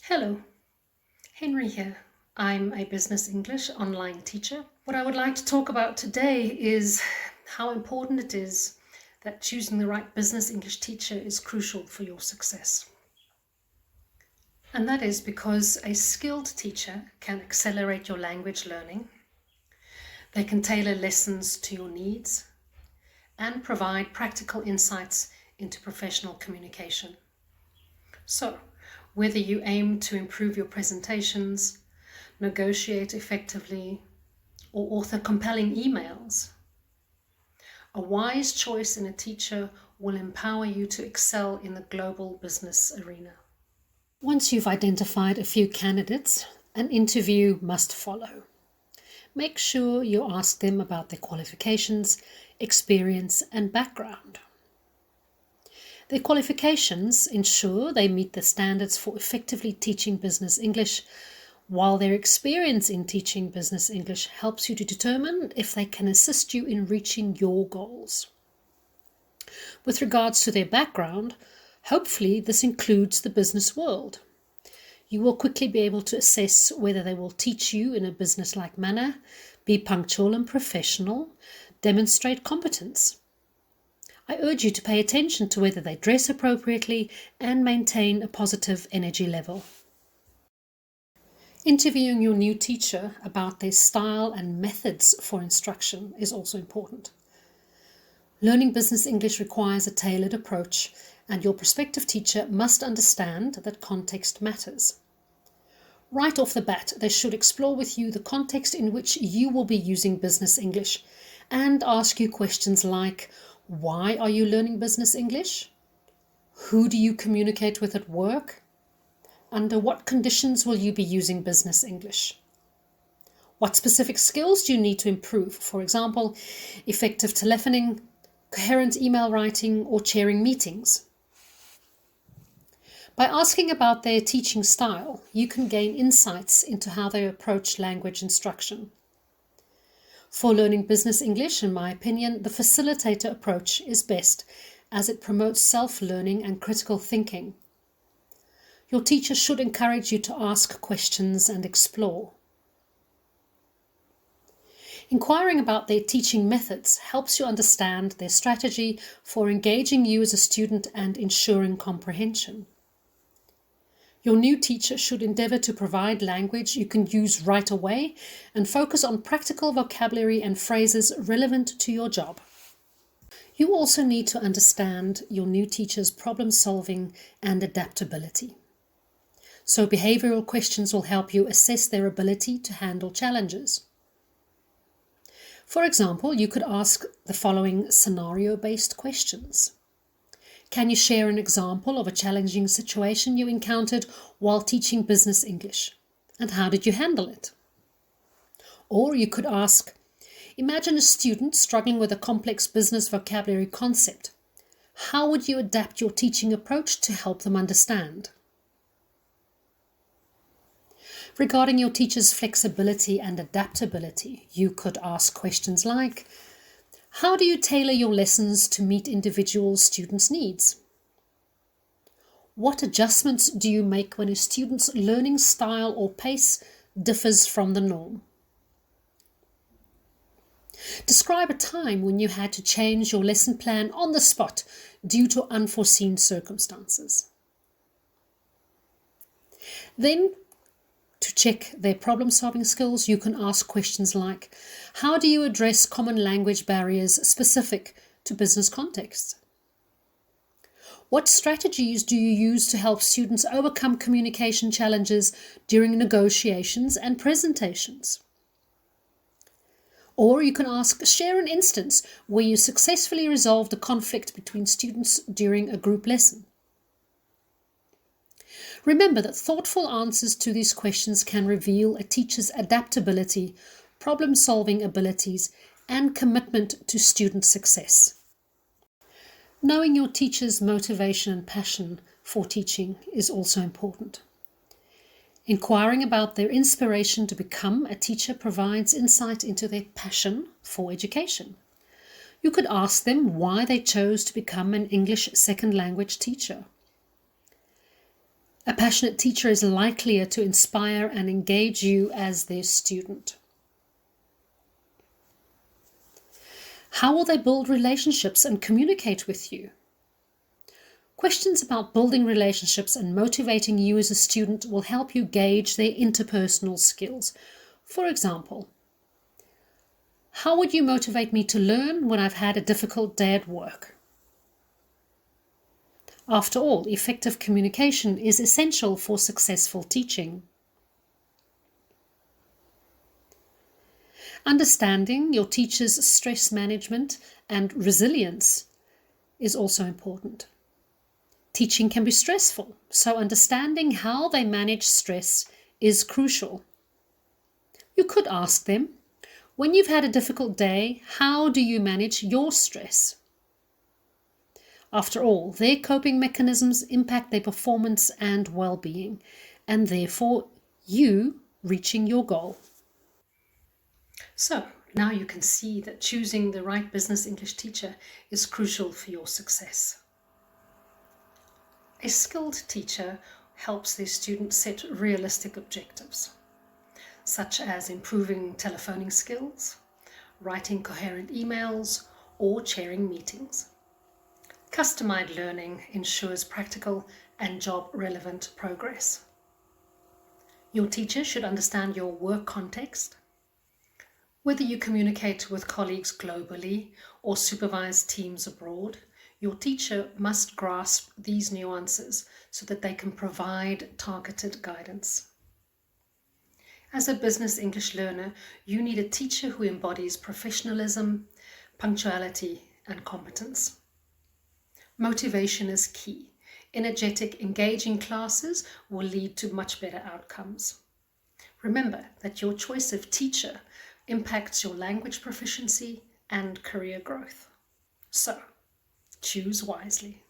Hello, Henry here. I'm a business English online teacher. What I would like to talk about today is how important it is that choosing the right business English teacher is crucial for your success. And that is because a skilled teacher can accelerate your language learning. They can tailor lessons to your needs and provide practical insights into professional communication. So, whether you aim to improve your presentations, negotiate effectively, or author compelling emails, a wise choice in a teacher will empower you to excel in the global business arena. Once you've identified a few candidates, an interview must follow. Make sure you ask them about their qualifications, experience, and background. Their qualifications ensure they meet the standards for effectively teaching business English, while their experience in teaching business English helps you to determine if they can assist you in reaching your goals. With regards to their background, hopefully this includes the business world. You will quickly be able to assess whether they will teach you in a business-like manner, be punctual and professional, demonstrate competence. I urge you to pay attention to whether they dress appropriately and maintain a positive energy level. Interviewing your new teacher about their style and methods for instruction is also important. Learning business English requires a tailored approach, and your prospective teacher must understand that context matters. Right off the bat, they should explore with you the context in which you will be using business English and ask you questions like, why are you learning business English? Who do you communicate with at work? Under what conditions will you be using business English? What specific skills do you need to improve? For example, effective telephoning, coherent email writing, or chairing meetings. By asking about their teaching style, you can gain insights into how they approach language instruction. For learning business English, in my opinion, the facilitator approach is best as it promotes self-learning and critical thinking. Your teacher should encourage you to ask questions and explore. Inquiring about their teaching methods helps you understand their strategy for engaging you as a student and ensuring comprehension. Your new teacher should endeavour to provide language you can use right away and focus on practical vocabulary and phrases relevant to your job. You also need to understand your new teacher's problem solving and adaptability. So behavioural questions will help you assess their ability to handle challenges. For example, you could ask the following scenario-based questions. Can you share an example of a challenging situation you encountered while teaching business English? And how did you handle it? Or you could ask, imagine a student struggling with a complex business vocabulary concept. How would you adapt your teaching approach to help them understand? Regarding your teacher's flexibility and adaptability, you could ask questions like, how do you tailor your lessons to meet individual students' needs? What adjustments do you make when a student's learning style or pace differs from the norm? Describe a time when you had to change your lesson plan on the spot due to unforeseen circumstances. Then, to check their problem-solving skills, you can ask questions like, how do you address common language barriers specific to business contexts? What strategies do you use to help students overcome communication challenges during negotiations and presentations? Or you can ask, share an instance where you successfully resolved a conflict between students during a group lesson. Remember that thoughtful answers to these questions can reveal a teacher's adaptability, problem-solving abilities, and commitment to student success. Knowing your teacher's motivation and passion for teaching is also important. Inquiring about their inspiration to become a teacher provides insight into their passion for education. You could ask them why they chose to become an English second language teacher. A passionate teacher is likelier to inspire and engage you as their student. How will they build relationships and communicate with you? Questions about building relationships and motivating you as a student will help you gauge their interpersonal skills. For example, how would you motivate me to learn when I've had a difficult day at work? After all, effective communication is essential for successful teaching. Understanding your teacher's stress management and resilience is also important. Teaching can be stressful, so understanding how they manage stress is crucial. You could ask them, when you've had a difficult day, how do you manage your stress? After all, their coping mechanisms impact their performance and well-being, and therefore you reaching your goal. So, now you can see that choosing the right business English teacher is crucial for your success. A skilled teacher helps their students set realistic objectives, such as improving telephoning skills, writing coherent emails, or chairing meetings. Customized learning ensures practical and job-relevant progress. Your teacher should understand your work context. Whether you communicate with colleagues globally or supervise teams abroad, your teacher must grasp these nuances so that they can provide targeted guidance. As a business English learner, you need a teacher who embodies professionalism, punctuality, and competence. Motivation is key. Energetic, engaging classes will lead to much better outcomes. Remember that your choice of teacher impacts your language proficiency and career growth. So, choose wisely.